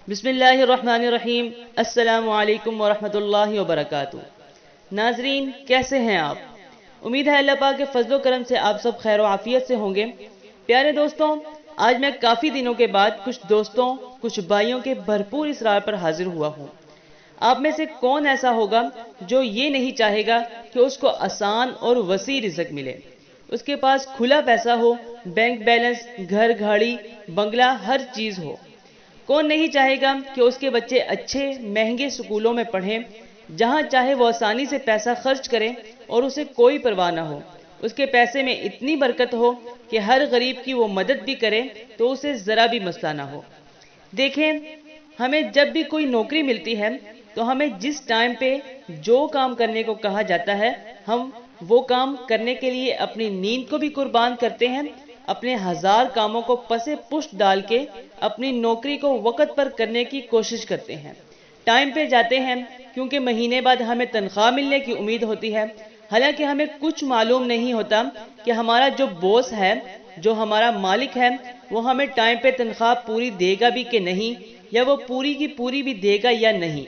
بسم اللہ الرحمن الرحیم۔ السلام علیکم ورحمۃ اللہ وبرکاتہ۔ ناظرین، کیسے ہیں آپ؟ امید ہے اللہ پاک کے فضل و کرم سے آپ سب خیر و عافیت سے ہوں گے۔ پیارے دوستوں، آج میں کافی دنوں کے بعد کچھ دوستوں، کچھ بھائیوں کے بھرپور اصرار پر حاضر ہوا ہوں۔ آپ میں سے کون ایسا ہوگا جو یہ نہیں چاہے گا کہ اس کو آسان اور وسیع رزق ملے، اس کے پاس کھلا پیسہ ہو، بینک بیلنس، گھر گھاڑی، بنگلہ، ہر چیز ہو؟ کون نہیں چاہے گا کہ اس کے بچے اچھے مہنگے سکولوں میں پڑھیں، جہاں چاہے وہ آسانی سے پیسہ خرچ کرے اور اسے کوئی پرواہ نہ ہو، اس کے پیسے میں اتنی برکت ہو کہ ہر غریب کی وہ مدد بھی کرے تو اسے ذرا بھی مسئلہ نہ ہو۔ دیکھیں، ہمیں جب بھی کوئی نوکری ملتی ہے تو ہمیں جس ٹائم پہ جو کام کرنے کو کہا جاتا ہے، ہم وہ کام کرنے کے لیے اپنی نیند کو بھی قربان کرتے ہیں، اپنے ہزار کاموں کو پسے پشت ڈال کے اپنی نوکری کو وقت پر کرنے کی کوشش کرتے ہیں، ٹائم پہ جاتے ہیں، کیونکہ مہینے بعد ہمیں تنخواہ ملنے کی امید ہوتی ہے۔ حالانکہ ہمیں کچھ معلوم نہیں ہوتا کہ ہمارا جو باس ہے، جو ہمارا مالک ہے، وہ ہمیں ٹائم پہ تنخواہ پوری دے گا بھی کہ نہیں، یا وہ پوری کی پوری بھی دے گا یا نہیں،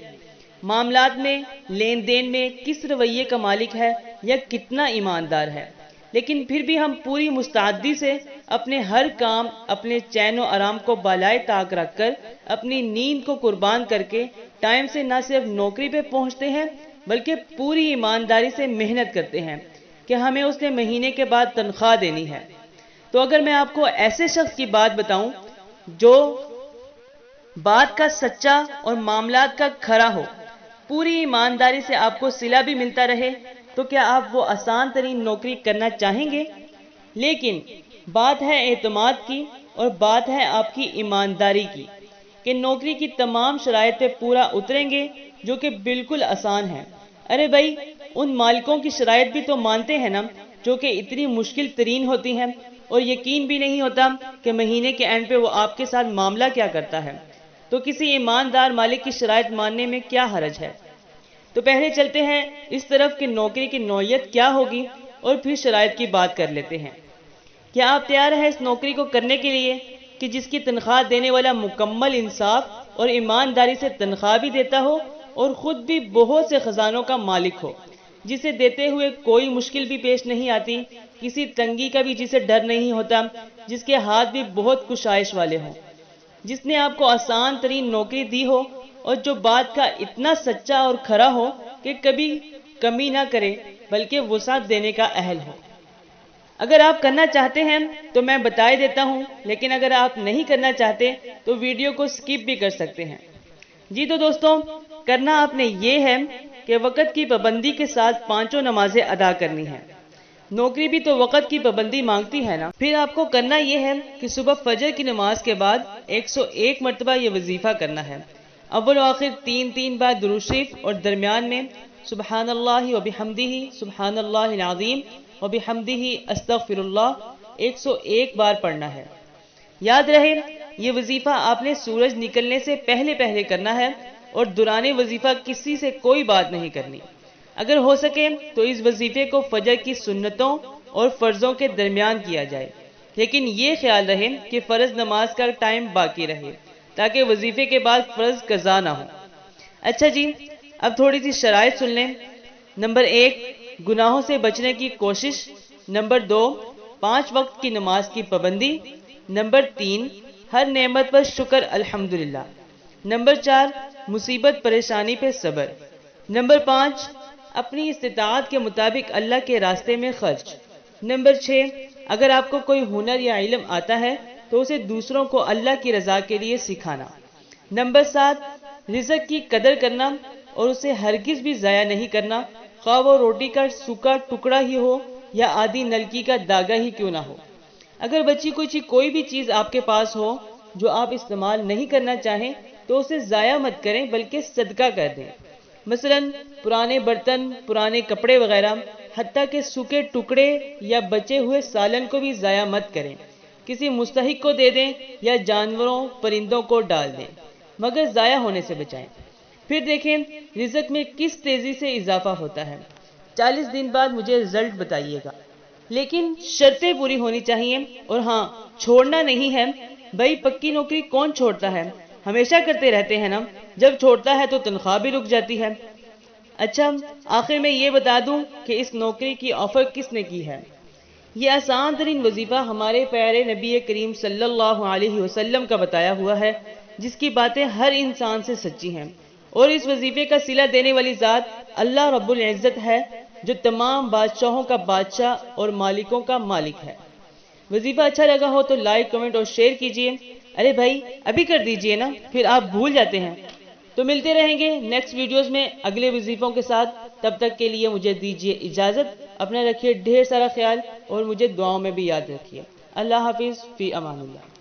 معاملات میں، لین دین میں کس رویے کا مالک ہے یا کتنا ایماندار ہے۔ لیکن پھر بھی ہم پوری مستعدی سے اپنے ہر کام، اپنے چین و آرام کو بالائے طاق رکھ کر، اپنی نیند کو قربان کر کے ٹائم سے نہ صرف نوکری پہ پہنچتے ہیں بلکہ پوری ایمانداری سے محنت کرتے ہیں کہ ہمیں اس نے مہینے کے بعد تنخواہ دینی ہے۔ تو اگر میں آپ کو ایسے شخص کی بات بتاؤں جو بات کا سچا اور معاملات کا کھرا ہو، پوری ایمانداری سے آپ کو صلہ بھی ملتا رہے، تو کیا آپ وہ آسان ترین نوکری کرنا چاہیں گے؟ لیکن بات ہے اعتماد کی، اور بات ہے آپ کی ایمانداری کی، کہ نوکری کی تمام شرائط پہ پورا اتریں گے، جو کہ بالکل آسان ہے۔ ارے بھائی، ان مالکوں کی شرائط بھی تو مانتے ہیں نا، جو کہ اتنی مشکل ترین ہوتی ہیں، اور یقین بھی نہیں ہوتا کہ مہینے کے اینڈ پہ وہ آپ کے ساتھ معاملہ کیا کرتا ہے۔ تو کسی ایماندار مالک کی شرائط ماننے میں کیا حرج ہے؟ تو پہلے چلتے ہیں اس طرف کہ نوکری کی نوعیت کیا ہوگی، اور پھر شرائط کی بات کر لیتے ہیں۔ کیا آپ تیار ہیں اس نوکری کو کرنے کے لیے کہ جس کی تنخواہ دینے والا مکمل انصاف اور ایمانداری سے تنخواہ بھی دیتا ہو، اور خود بھی بہت سے خزانوں کا مالک ہو، جسے دیتے ہوئے کوئی مشکل بھی پیش نہیں آتی، کسی تنگی کا بھی جسے ڈر نہیں ہوتا، جس کے ہاتھ بھی بہت کشائش والے ہوں، جس نے آپ کو آسان ترین نوکری دی ہو، اور جو بات کا اتنا سچا اور کھرا ہو کہ کبھی کمی نہ کرے بلکہ وسعت دینے کا اہل ہو؟ اگر آپ کرنا چاہتے ہیں تو میں بتائے دیتا ہوں، لیکن اگر آپ نہیں کرنا چاہتے تو ویڈیو کو سکپ بھی کر سکتے ہیں۔ جی تو دوستوں، کرنا آپ نے یہ ہے کہ وقت کی پابندی کے ساتھ پانچوں نمازیں ادا کرنی ہیں۔ نوکری بھی تو وقت کی پابندی مانگتی ہے نا۔ پھر آپ کو کرنا یہ ہے کہ صبح فجر کی نماز کے بعد 101 مرتبہ یہ وظیفہ کرنا ہے، اول و آخر 3 بار درود شریف، اور درمیان میں سبحان اللہ و بحمدہ، سبحان اللہ العظیم و بحمدہ، استغفر اللہ 101 بار پڑھنا ہے۔ یاد رہے، یہ وظیفہ آپ نے سورج نکلنے سے پہلے پہلے کرنا ہے، اور دوران وظیفہ کسی سے کوئی بات نہیں کرنی۔ اگر ہو سکے تو اس وظیفے کو فجر کی سنتوں اور فرضوں کے درمیان کیا جائے، لیکن یہ خیال رہے کہ فرض نماز کا ٹائم باقی رہے، تاکہ وظیفے کے بعد فرض قضا نہ ہو۔ اچھا جی، اب تھوڑی سی شرائط سن لیں۔ نمبر 1، گناہوں سے بچنے کی کوشش۔ نمبر 2، 5 وقت کی نماز کی پابندی۔ نمبر 3، ہر نعمت پر شکر الحمدللہ۔ نمبر 4، مصیبت پریشانی پہ صبر۔ نمبر 5، اپنی استطاعت کے مطابق اللہ کے راستے میں خرچ۔ نمبر 6، اگر آپ کو کوئی ہنر یا علم آتا ہے تو اسے دوسروں کو اللہ کی رضا کے لیے سکھانا۔ نمبر 7، رزق کی قدر کرنا اور اسے ہرگز بھی ضائع نہیں کرنا، خواہ وہ روٹی کا سوکھا ٹکڑا ہی ہو یا آدھی نلکی کا داغا ہی کیوں نہ ہو۔ اگر بچی کچھ کوئی بھی چیز آپ کے پاس ہو جو آپ استعمال نہیں کرنا چاہیں تو اسے ضائع مت کریں بلکہ صدقہ کر دیں۔ مثلا پرانے برتن، پرانے کپڑے وغیرہ، حتیٰ کہ سوکھے ٹکڑے یا بچے ہوئے سالن کو بھی ضائع مت کریں، کسی مستحق کو دے دیں یا جانوروں پرندوں کو ڈال دیں، مگر ضائع ہونے سے بچائیں۔ پھر دیکھیں رزق میں کس تیزی سے اضافہ ہوتا ہے۔ 40 دن بعد مجھے رزلٹ بتائیے گا، لیکن شرطیں پوری ہونی چاہیے، اور ہاں، چھوڑنا نہیں ہے۔ بھائی، پکی نوکری کون چھوڑتا ہے؟ ہمیشہ کرتے رہتے ہیں نا، جب چھوڑتا ہے تو تنخواہ بھی رک جاتی ہے۔ اچھا، آخر میں یہ بتا دوں کہ اس نوکری کی آفر کس نے کی ہے۔ یہ آسان ترین وظیفہ ہمارے پیارے نبی کریم صلی اللہ علیہ وسلم کا بتایا ہوا ہے، جس کی باتیں ہر انسان سے سچی ہیں، اور اس وظیفے کا صلہ دینے والی ذات اللہ رب العزت ہے، جو تمام بادشاہوں کا بادشاہ اور مالکوں کا مالک ہے۔ وظیفہ اچھا لگا ہو تو لائک، کمنٹ اور شیئر کیجئے۔ ارے بھائی ابھی کر دیجئے نا، پھر آپ بھول جاتے ہیں۔ تو ملتے رہیں گے نیکسٹ ویڈیوز میں اگلے وظیفوں کے ساتھ۔ تب تک کے لیے مجھے دیجئے اجازت، اپنا رکھیے ڈھیر سارا خیال، اور مجھے دعاؤں میں بھی یاد رکھیے۔ اللہ حافظ، فی امان اللہ۔